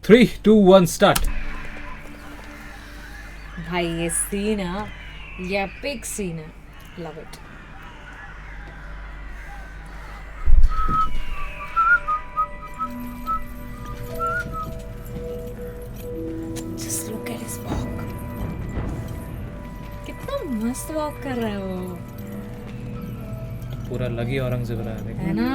3, 2, 1 start. भाई ये scene है, ये एपिक सीन है, love it. Just look at his walk. कितना मस्त वॉक कर रहा है वो, पूरा लगी औरंगजेब रहा है है ना?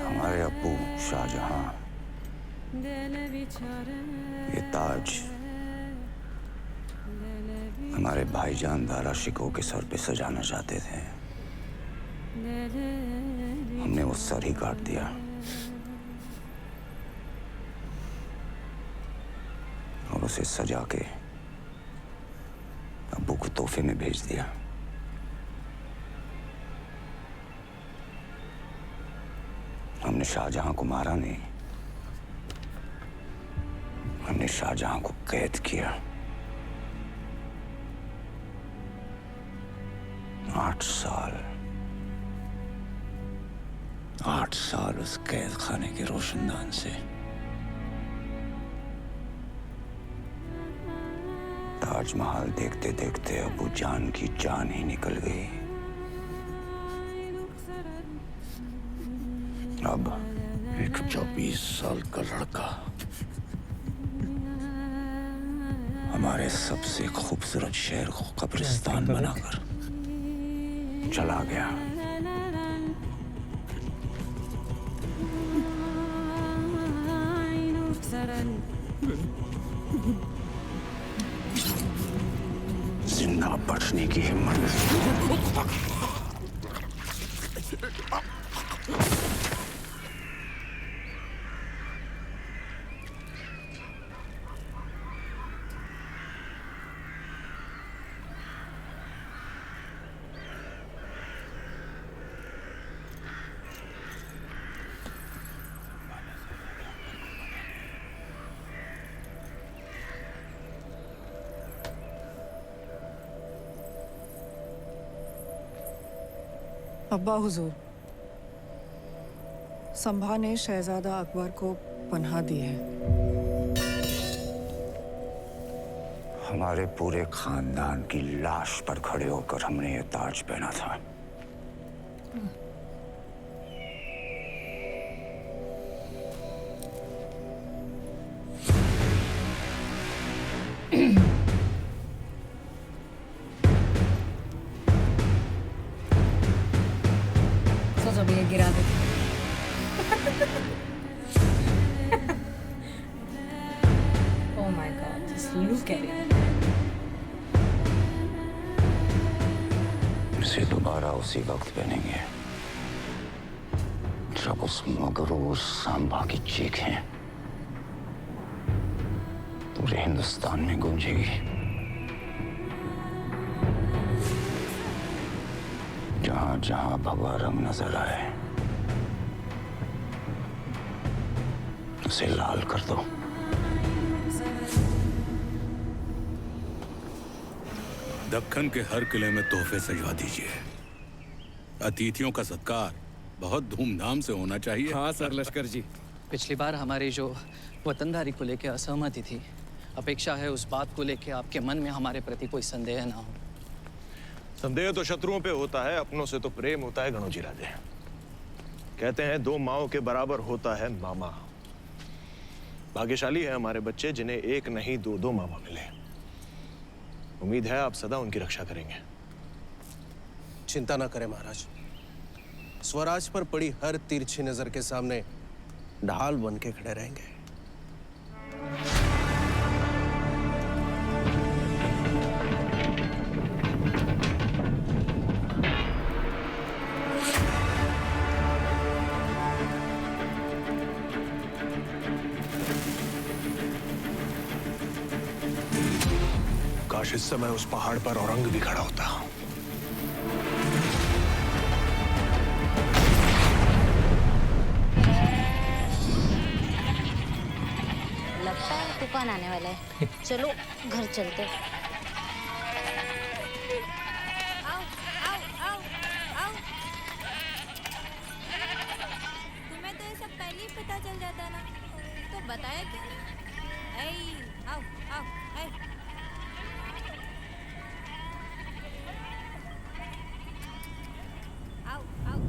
हमारे अब्बू शाहजहां ये ताज हमारे भाईजान दारा शिकोह के सर पे सजाना चाहते थे। हमने वो सर ही काट दिया और उसे सजा के अब्बू को तोहफे में भेज दिया। हमने शाहजहां को मारा नहीं, हमने शाहजहां को कैद किया। 8 साल उस कैद खाने के रोशनदान से। ताजमहल देखते देखते अबू जान की जान ही निकल गई। अब एक 24 साल का लड़का हमारे सबसे खूबसूरत शहर को कब्रिस्तान बनाकर चला गया। जिंदा बचने की हिम्मत अब्बा हुजूर, संभा ने शहजादा अकबर को पनाह दी है। हमारे पूरे खानदान की लाश पर खड़े होकर हमने ये ताज पहना था। सोचो भैया गिरा दे। Oh my God, just look at it. इसे दोबारा उसी वक्त पहनेंगे जब उस मगरूर सांबा की चीखें पूरे हिंदुस्तान में गूंजेगी। जहां जहां भगवा रंग नजर आए उसे लाल कर दो। दक्कन के हर किले में तोहफे सजवा दीजिए। अतिथियों का सत्कार बहुत धूमधाम से होना चाहिए। हाँ सर लश्कर जी। पिछली बार हमारी जो वतनदारी को लेकर असहमति थी, अपेक्षा है उस बात को लेकर आपके मन में हमारे प्रति कोई संदेह ना हो। संदेह तो शत्रुओं पे होता है, अपनों से तो प्रेम होता है। गणोजी राजे कहते हैं 2 माओं के बराबर होता है मामा। भाग्यशाली है हमारे बच्चे जिन्हें एक नहीं 2 मामा मिले। उम्मीद है आप सदा उनकी रक्षा करेंगे। चिंता ना करें महाराज। स्वराज पर पड़ी हर तिरछी नजर के सामने ढाल बन के खड़े रहेंगे। काश इस समय उस पहाड़ पर औरंग भी खड़ा होता। लगता है तूफान आने वाला है। चलो घर चलते। आओ, आओ, आओ, आओ। तुम्हें तो ये सब पहले ही पता चल जाता ना, तो बताया क्यों? आओ, आओ, आओ, आओ।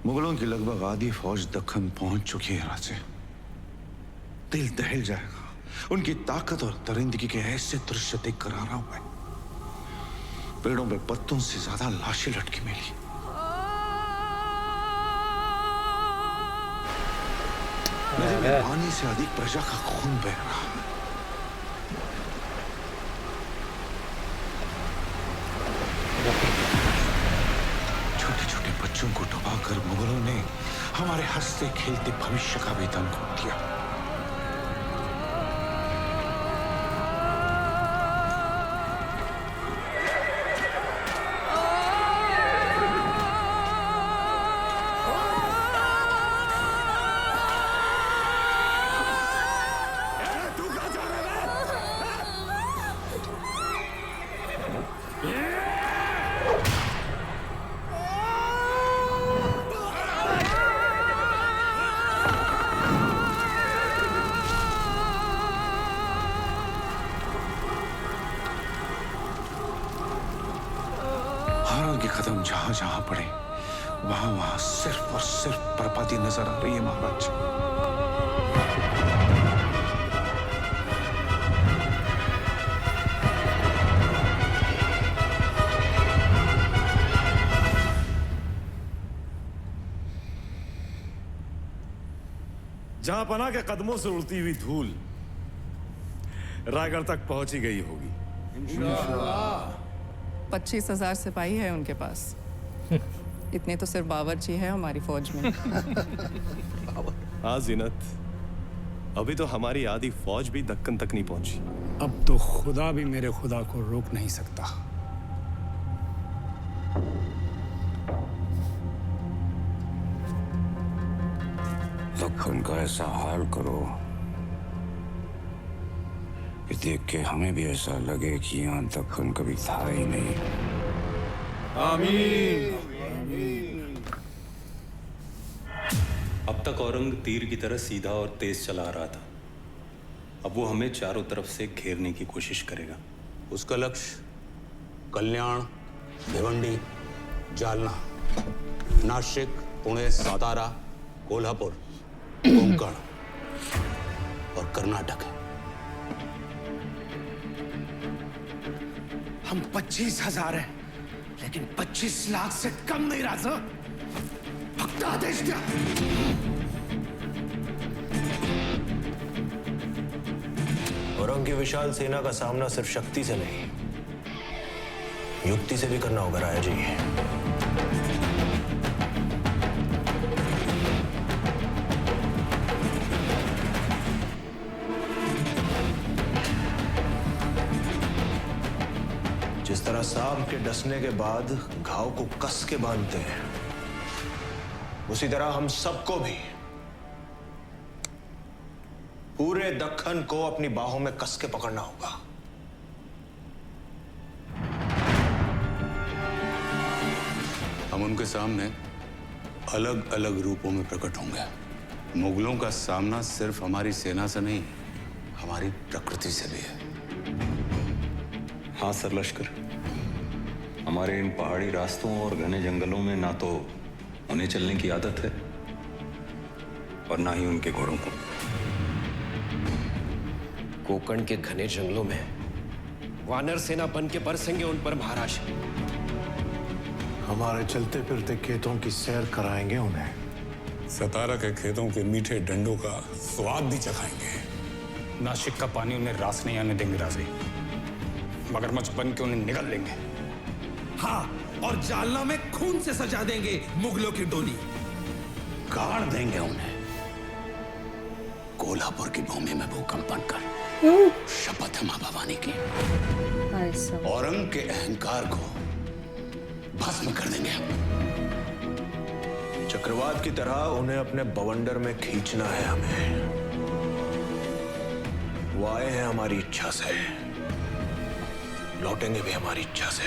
मुगलों की लगभग आधी फौज दक्कन पहुंच चुकी है राजे। दिल दहल जाएगा उनकी ताकत और दरिंदगी के ऐसे दृश्य देख कर आ रहा हूं मैं। पेड़ों पे पत्तों से ज्यादा लाशें लटकी मिली। नदी में पानी से अधिक प्रजा का खून बह रहा। बच्चों को डुबाकर मुगलों ने हमारे हंसते खेलते भविष्य का भी दम घोट दिया। के कदम जहां जहां पड़े वहां वहां सिर्फ और सिर्फ बर्बादी नजर आ रही है महाराज। जहां पना के कदमों से उड़ती हुई धूल रायगढ़ तक पहुंची गई होगी। इंशाअल्लाह। 25,000 सिपाही है उनके पास। इतने तो सिर्फ बावर्ची है हमारी फौज में। हाँ जीनत, अभी तो हमारी आधी फौज भी दक्कन तक नहीं पहुंची। अब तो खुदा भी मेरे खुदा को रोक नहीं सकता। दक्कन का ऐसा हाल करो कि देख के हमें भी ऐसा लगे कि यहाँ दक्कन कभी था ही नहीं। आमीन। अब तक औरंग तीर की तरह सीधा और तेज चला आ रहा था। अब वो हमें चारों तरफ से घेरने की कोशिश करेगा। उसका लक्ष्य कल्याण, भिवंडी, जालना, नाशिक, पुणे, सातारा, कोल्हापुर, कोंकण और कर्नाटक है। हम 25,000 हैं, लेकिन 25 लाख से कम नहीं राजा। भक्त आदेश दिया। औरंग की विशाल सेना का सामना सिर्फ शक्ति से नहीं, युक्ति से भी करना होगा राया जी। जिस तरह सांप के डसने के बाद घाव को कस के बांधते हैं, उसी तरह हम सबको भी पूरे दक्कन को अपनी बाहों में कस के पकड़ना होगा। हम उनके सामने अलग अलग रूपों में प्रकट होंगे। मुगलों का सामना सिर्फ हमारी सेना से नहीं, हमारी प्रकृति से भी है। हाँ सर लश्कर, हमारे इन पहाड़ी रास्तों और घने जंगलों में ना तो उन्हें चलने की आदत है और ना ही उनके घोड़ों को। कोकण के घने जंगलों में वानर सेना बन के बरसेंगे उन पर महाराज। हमारे चलते फिरते खेतों की सैर कराएंगे उन्हें। सतारा के खेतों के मीठे डंडों का स्वाद भी चखाएंगे। नासिक का पानी उन्हें रास नहीं आने देंगे राजे। मगरमच्छ बन के उन्हें निगल लेंगे। हाँ, और जालना में खून से सजा देंगे मुगलों की डोली। गाड़ देंगे उन्हें कोल्हापुर की भूमि में भूकंपन कर। शपथ है मां भवानी की। औरंग के अहंकार को भस्म कर देंगे हम। चक्रवात की तरह उन्हें अपने बवंडर में खींचना है हमें। वो आए हैं हमारी इच्छा से, लौटेंगे भी हमारी इच्छा से।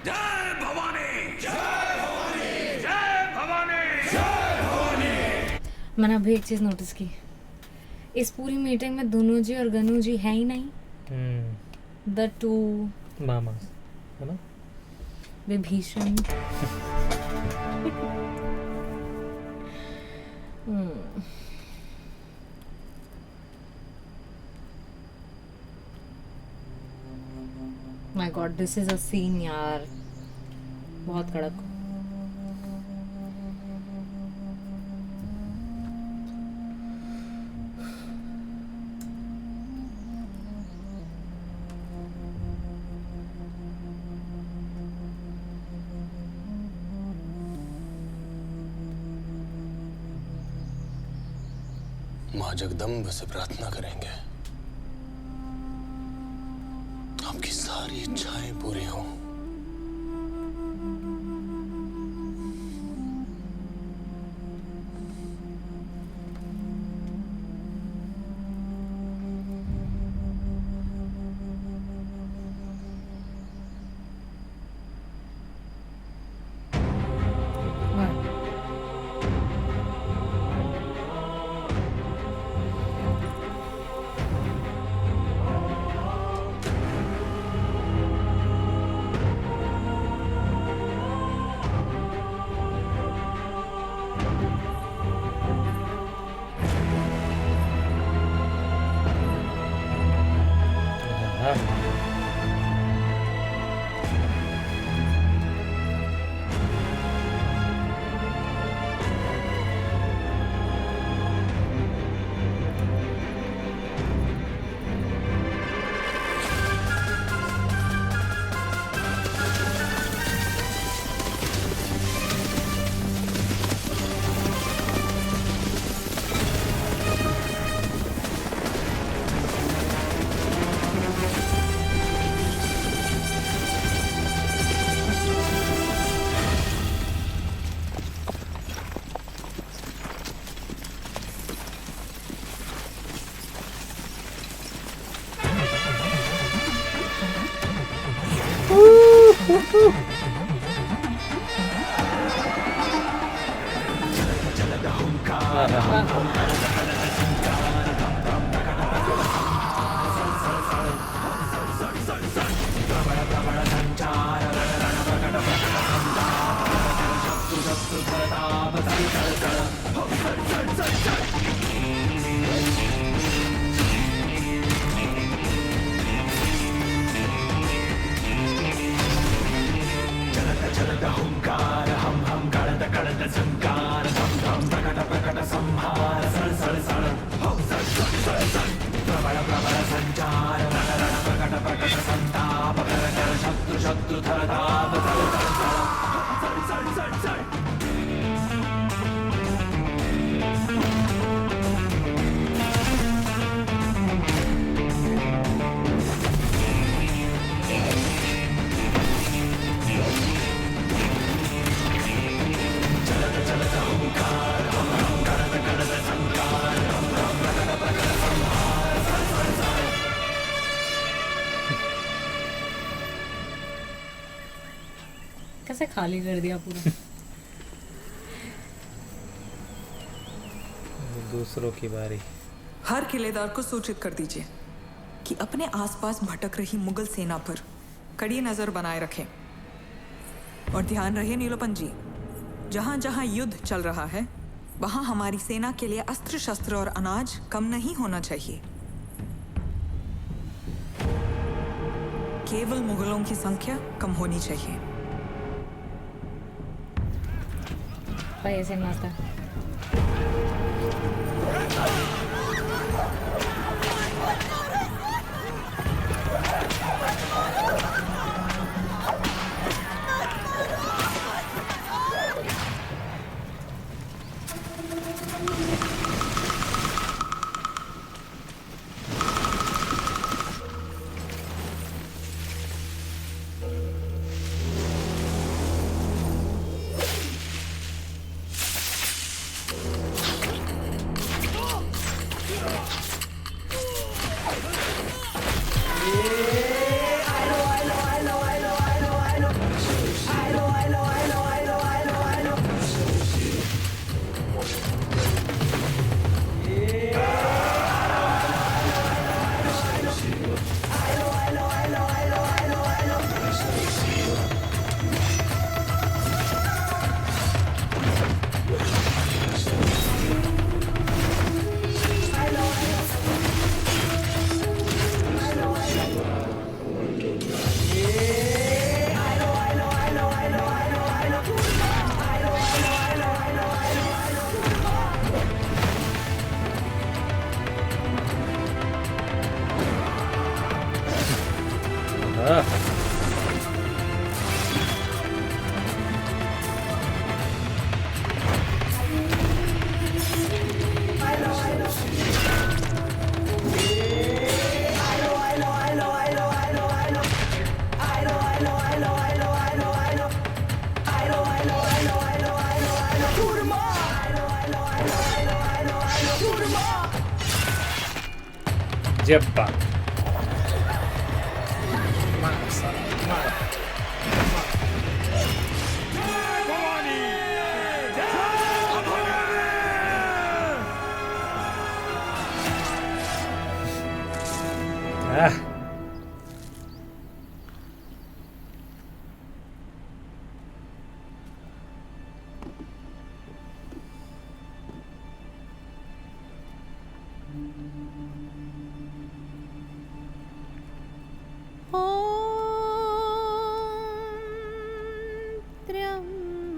जय भवानी, जय भवानी, जय भवानी, जय भवानी। मैंने अभी एक चीज नोटिस की, इस पूरी मीटिंग में धनु जी और गनु जी है ही नहीं। द टू मामा है ना, Vibhishan. My god, this is a scene यार, बहुत कड़क। मां जगदम्ब से प्रार्थना करेंगे आपकी सारी इच्छाएं पूरी हों। कैसे खाली कर दिया पूरा। दूसरों की बारी। हर किलेदार को सूचित कर दीजिए कि अपने आसपास भटक रही मुगल सेना पर कड़ी नजर बनाए रखें। और ध्यान रहे नीलोपन जी, जहां जहां युद्ध चल रहा है वहां हमारी सेना के लिए अस्त्र शस्त्र और अनाज कम नहीं होना चाहिए। केवल मुगलों की संख्या कम होनी चाहिए। भाई ऐसे नाश्ता जब्बा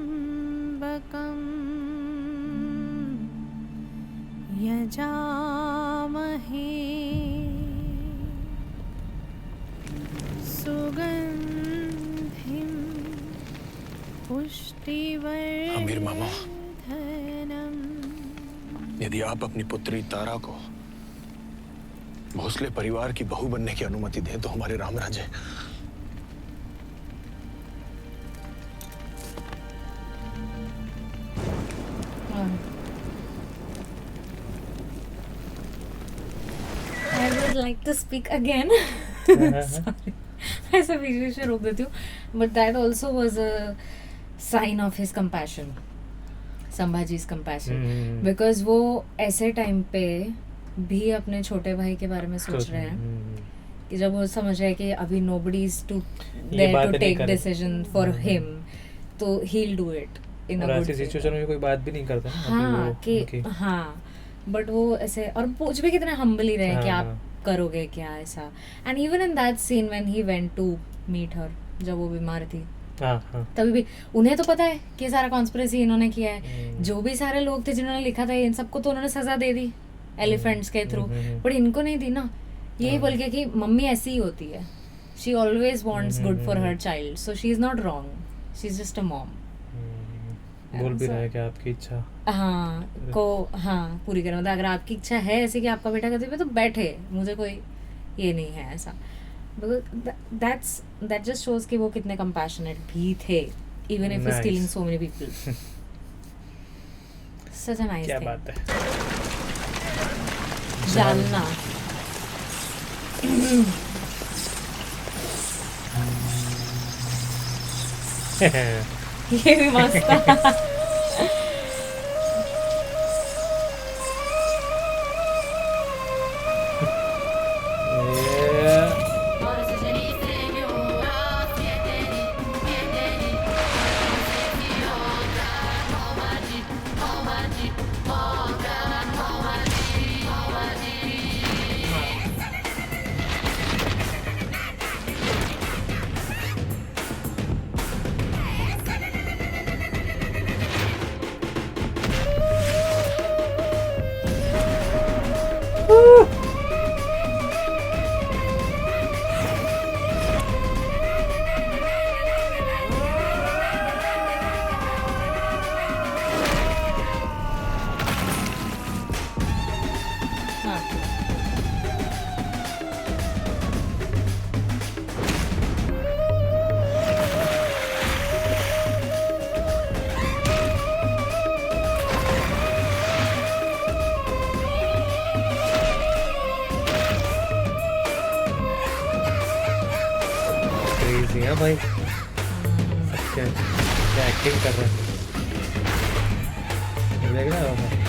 त्र्यम्बकं यजामहे सुगन्धिं पुष्टिवर्धनम्। आमिर मामा, यदि आप अपनी पुत्री तारा को भोसले परिवार की बहू बनने की अनुमति दें तो हमारे राम राज्य I would like to speak again. Sorry. ऐसा बीच में रोक देती हूँ. But that also was a sign of his compassion. संभाजी's compassion. Because वो ऐसे टाइम पे भी अपने छोटे भाई के बारे में सोच रहे हैं कि जब वो समझ रहे हैं कि अभी nobody is to there to take decision for him, तो he'll do it in a good way. Situation में कोई बात भी नहीं करता ना. हाँ कि हाँ, बट वो ऐसे और पूछ भी कितने हम्बली रहे कि आप करोगे क्या ऐसा. And even in that scene when he went to meet her, जब वो बीमार थी, तभी भी उन्हें तो पता है कि सारा कॉन्स्पिरेसी इन्होंने किया है. जो भी सारे लोग थे जिन्होंने लिखा था इन सबको तो उन्होंने सजा दे दी एलिफेंट्स के थ्रू, बट इनको नहीं दी ना. यही बोल के कि मम्मी ऐसी ही होती है, she always wants good for her child, so she is not wrong, she is just a mom. बोल भी रहा है कि आपकी इच्छा पूरी करें. मतलब अगर आपकी इच्छा है ऐसे कि आपका बेटा कहते तो बैठे, मुझे कोई ये नहीं है ऐसा. दैट जस्ट शोज कि वो कितने कंपैशनेट भी थे, even if is killing so many people. Such a nice thing. क्या बात है. जानना ये भी मस्त था. भाई क्या क्या एक्टिंग कर रहे हैं देख रहे हो गया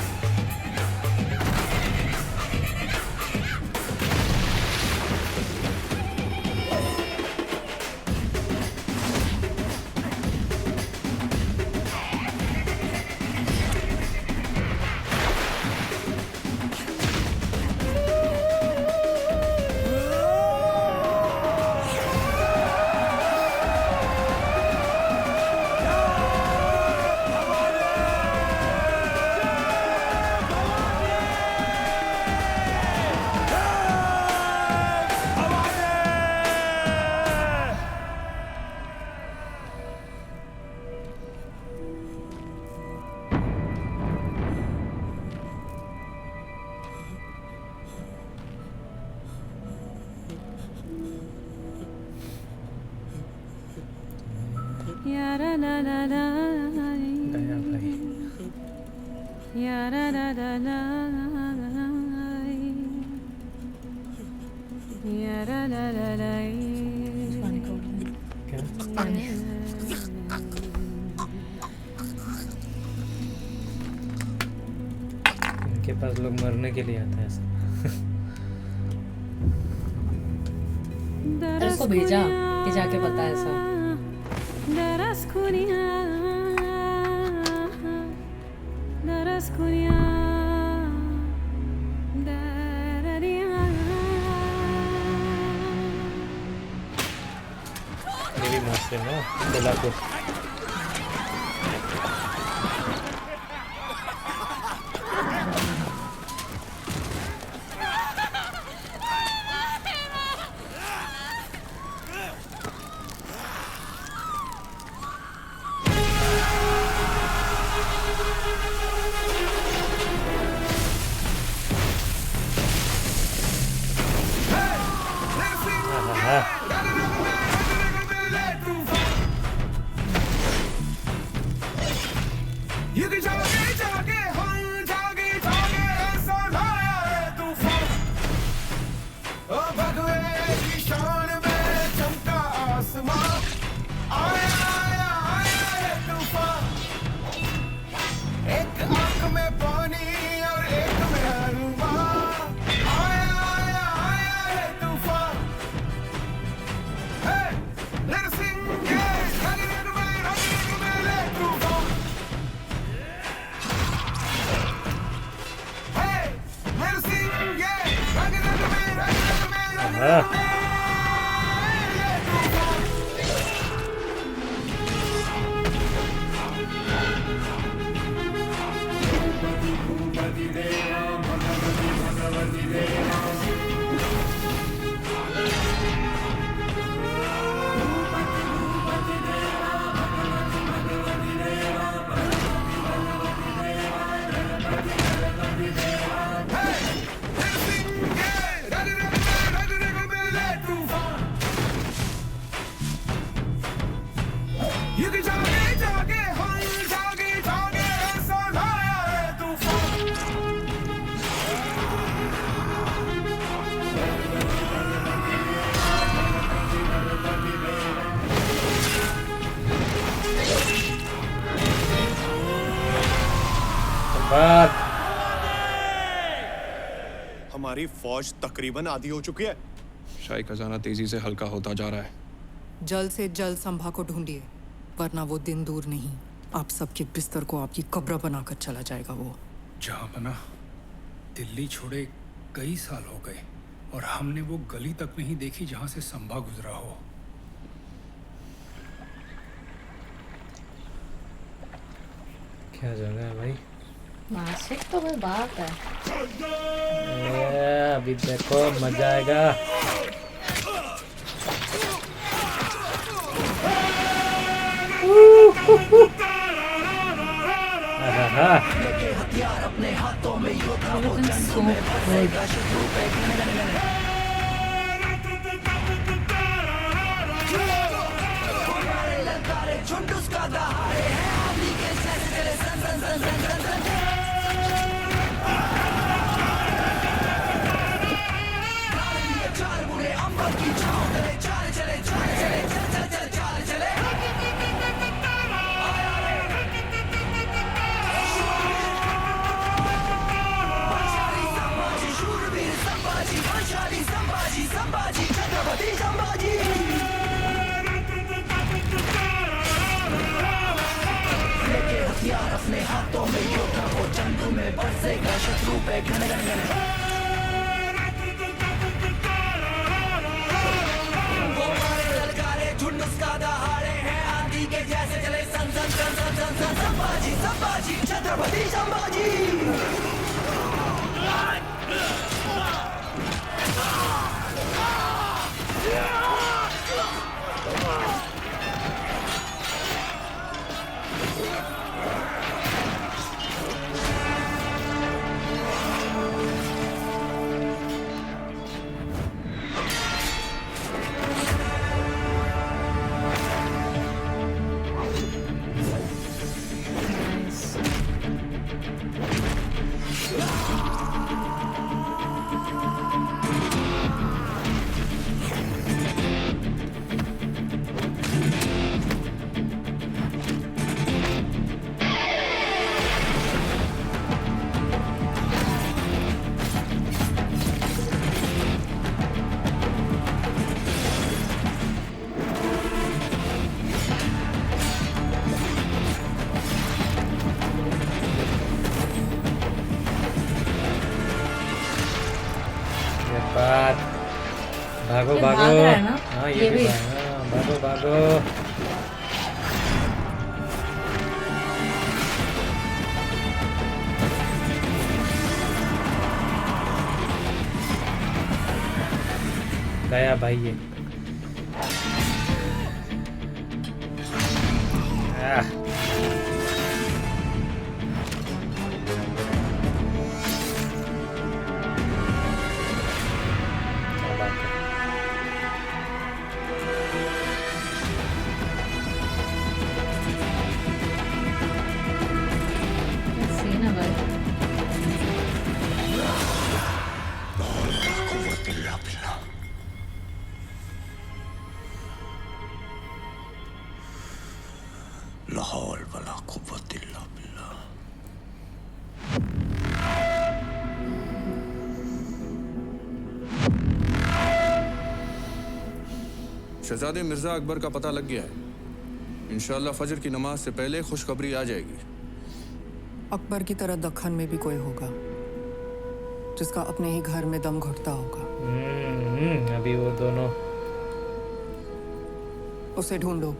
भाई इनके पास लोग मरने के लिए आते हैं ऐसा अरे उसको भेजा कि जाके पता है ऐसा ये भी मस्त है ना कोल्हापुर हमारी फौज तकरीबन आधी हो चुकी है। शाही खजाना तेजी से हल्का होता जा रहा है। जल्द से जल्द संभा को ढूंढिए, वरना वो दिन दूर नहीं, आप सबके बिस्तर को आपकी कब्र बनाकर चला जाएगा वो। जहाँ बना दिल्ली छोड़े कई साल हो गए और हमने वो गली तक नहीं देखी जहाँ से संभा गुजरा हो। क्या जगह है भाई, नासिक तो कोई बात है। अभी देखो मजा आएगा। हथियार अपने हाथों में योद्धा हो झुंड उसका दहाड़े है आदमी के जैसे तेरे सन सन सन सन सन सन चार बुरे अंबर की छाँव चले चले चले चले चले चल चल चल चल बरसेगा शत्रु पे घन घन घन। वो मारे ललकारे झुंड उसका दहाड़े हैं आंधी के जैसे चले सन सन सन सन सन सन। संभाजी संभाजी छत्रपति संभाजी। भागो ये भागो। भाग रहा है ना? हाँ ये ये भी भी। भागो भागो। गया भाई ये। सीन है भाई। लाहौल वला कुव्वत इल्ला बिल्लाह। शहजादे मिर्जा अकबर का पता लग गया है। इंशाल्लाह फजर की नमाज से पहले खुशखबरी आ जाएगी। अकबर की तरह दक्खन में भी कोई होगा जिसका अपने ही घर में दम घुटता होगा। अभी वो दोनों उसे ढूंढो।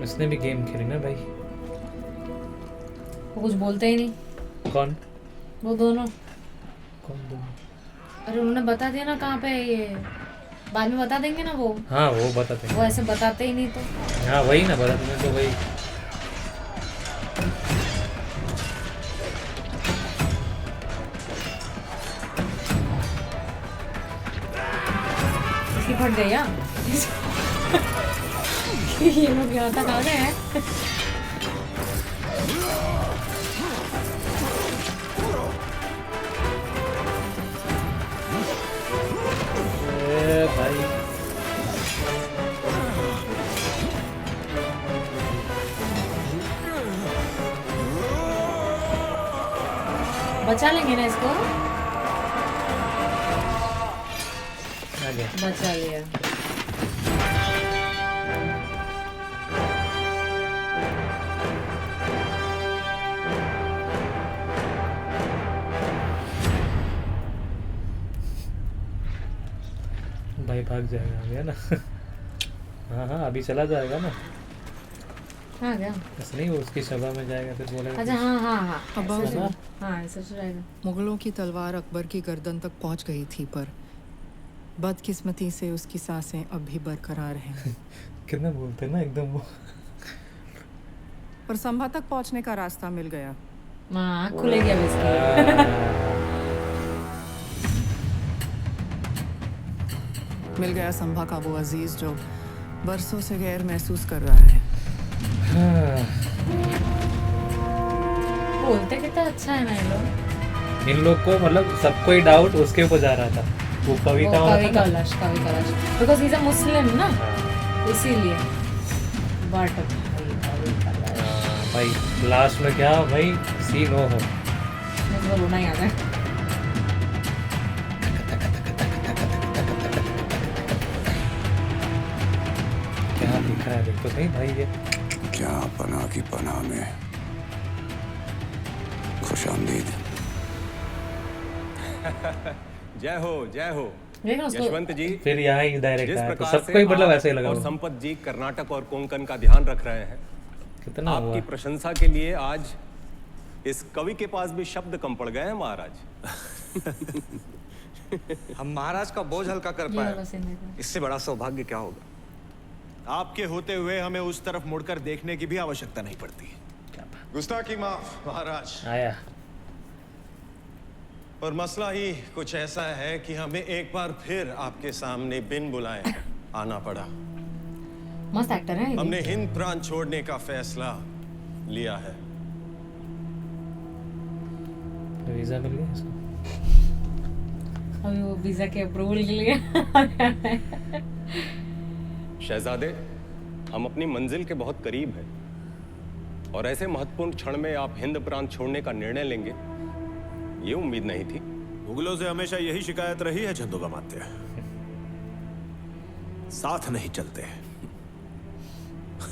उसने भी गेम खेली ना भाई। वो कुछ बोलते ही नहीं। कौन? वो दोनों। कौन दोनों? अरे उन्होंने बता दिया ना कहाँ पे है ये। बाद में बता देंगे ना वो। हाँ वो बताते हैं। वो ऐसे बताते ही नहीं तो। हाँ वही ना बताते हैं तो वही। इसकी फट गई यार। ये लोग यहाँ तक आ गए हैं। भाई बचा लेंगे ना इसको। आ गया। बचा लिया। भाई भाग जाएगा आ गया ना। हाँ हाँ अभी चला जाएगा ना। आ गया। बस नहीं वो उसकी सभा में जाएगा फिर बोलेगा। अच्छा हाँ हाँ हाँ। अब ऐसे- सुनो। हाँ ऐसा तो रहेगा। मुगलों की तलवार अकबर की गर्दन तक पहुंच गई थी पर बदकिस्मती से उसकी सांसें अब भी बरकरार हैं। कितना बोलते हैं ना एकदम वो। पर संभा तक पहुंचने का रास्ता मिल गया। हाँ खुलेगी अब इसकी। मिल गया संभा का वो अजीज जो बरसों से गैर महसूस कर रहा है। बोलते कितना अच्छा है ना ये लोग। इन लोग को मतलब सबको ही डाउट उसके ऊपर जा रहा था। वो कविता कवि कलश बिकॉज इज अ मुस्लिम ना इसीलिए। बट भाई लास्ट में क्या भाई सीन हो मुझे रोना ही आता है। क्या दिख रहा है देखो सही भाई ये। क्या पनाह की पनाह में खुशामदीद। जय हो जय हो। देखा उसको- यशवंत जी, फिर यहाँ ही डायरेक्ट जिस आया तो प्रकार सबको ही से मतलब आप ऐसे ही लगा और हुआ। संपत जी कर्नाटक और कोंकण का ध्यान रख रहे हैं, कितना आपकी हुआ? प्रशंसा के लिए आज इस कवि के पास भी शब्द कम पड़ गए हैं महाराज। हम महाराज का बोझ हल्का कर ये वाला पाए, scene देखो। इससे बड़ा सौभाग्य क्या होगा। आपके होते हुए हमें उस तरफ मुड़कर देखने की भी आवश्यकता नहीं पड़ती। गुस्ताखी माफ महाराज। आया। और मसला ही कुछ ऐसा है कि हमें एक बार फिर आपके सामने बिन बुलाए आना पड़ा। मस्त एक्टर है ये। हमने हिंद प्रांत छोड़ने का फैसला लिया है। वीजा मिल गया इसको। अभी वो वीजा के अप्रूवल के लिए शहजादे, हम अपनी मंजिल के बहुत करीब हैं और ऐसे महत्वपूर्ण क्षण में आप हिंद प्रांत छोड़ने का निर्णय लेंगे, ये उम्मीद नहीं थी। मुगलों से हमेशा यही शिकायत रही है चंदोगामात्य, साथ नहीं चलते,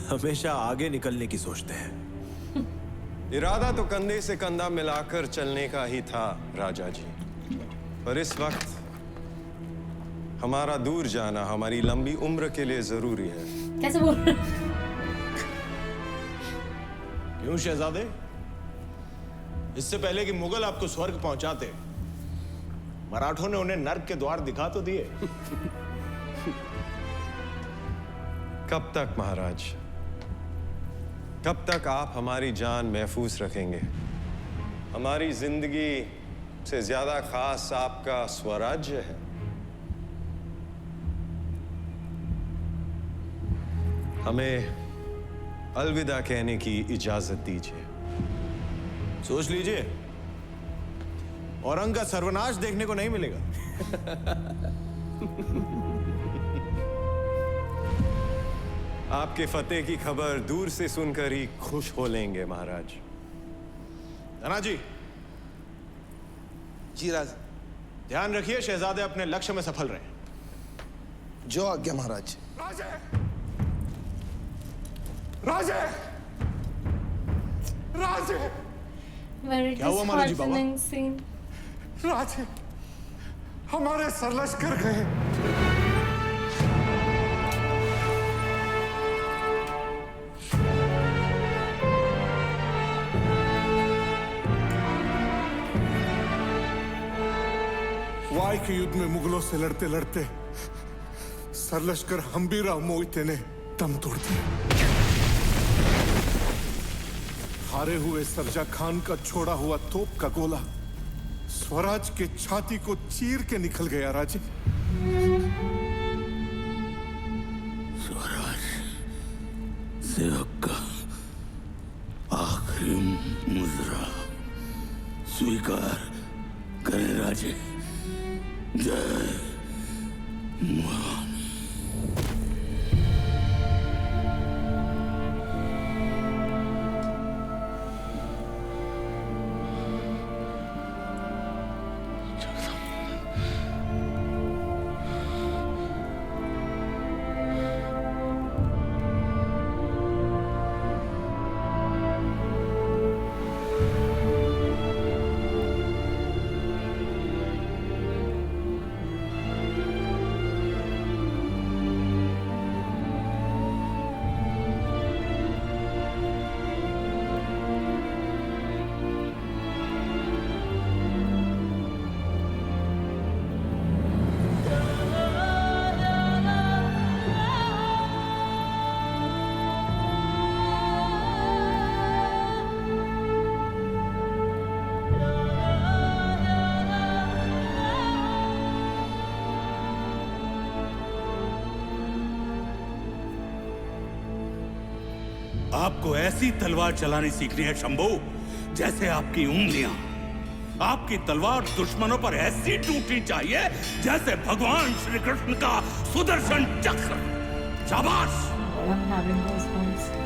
हमेशा आगे निकलने की सोचते हैं। इरादा तो कंधे से कंधा मिलाकर चलने का ही था राजा जी, पर इस वक्त हमारा दूर जाना हमारी लंबी उम्र के लिए जरूरी है। कैसे बोल रहे? क्यों शहजादे? इससे पहले कि मुगल आपको स्वर्ग पहुंचाते, मराठों ने उन्हें नर्क के द्वार दिखा तो दिए। कब तक महाराज, कब तक आप हमारी जान महफूज रखेंगे? हमारी जिंदगी से ज्यादा खास आपका स्वराज्य है। हमें अलविदा कहने की इजाजत दीजिए। सोच लीजिए, औरंग का सर्वनाश देखने को नहीं मिलेगा। आपके फतेह की खबर दूर से सुनकर ही खुश हो लेंगे महाराज। धना जी। जी राज। ध्यान रखिए शहजादे अपने लक्ष्य में सफल रहे। जो आज्ञा महाराज। राजे, राजे, राजे। Very क्या हुआ मानो जी बाबा? disheartening scene. राजे, हमारे सरलश्कर गए। वाई के युद्ध में मुगलों से लड़ते लड़ते सरलश्कर हम्बीराव मोहिते ने दम तोड़ दिया। हारे हुए सरजा खान का छोड़ा हुआ तोप का गोला स्वराज के छाती को चीर के निकल गया राजे। स्वराज सेवक का आखिरी मुजरा स्वीकार करें राजे। जय महान। आपको ऐसी तलवार चलानी सीखनी है शंभू, जैसे आपकी उंगलियां। आपकी तलवार दुश्मनों पर ऐसी टूटनी चाहिए जैसे भगवान श्री कृष्ण का सुदर्शन चक्र। शाबाश। I'm having goosebumps.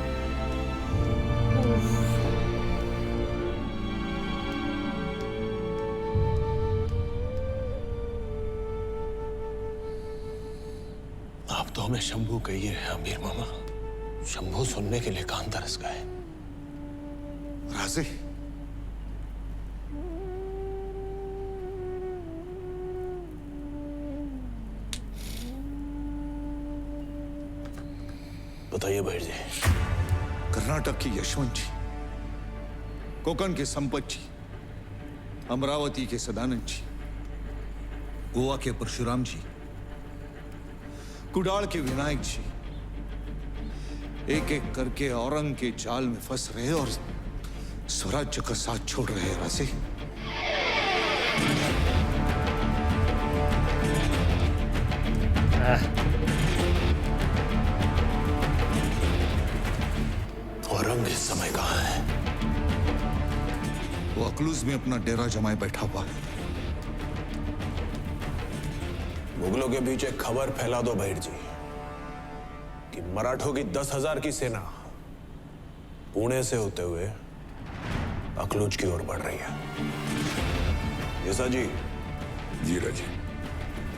आप तो हमें शंभू कहिए अमीर मामा। शंभू सुनने के लिए कान तरस गए। राजे, बताइए भाई जी। कर्नाटक की यशवंत जी, कोकण के संपत जी, अमरावती के सदानंद जी, गोवा के परशुराम जी, कुडाल के विनायक जी एक एक करके औरंग के जाल में फंस रहे और स्वराज्य का साथ छोड़ रहे हैं। राजे, औरंग इस समय कहाँ है? वो अकलूज में अपना डेरा जमाए बैठा हुआ है। मुगलों के बीच एक खबर फैला दो भैर जी कि मराठों की 10,000 की सेना पुणे से होते हुए अकलूज की ओर बढ़ रही है। यसा जी। जी राजे।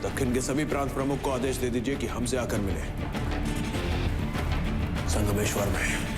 दक्षिण के सभी प्रांत प्रमुख को आदेश दे दीजिए कि हमसे आकर मिले संगमेश्वर में।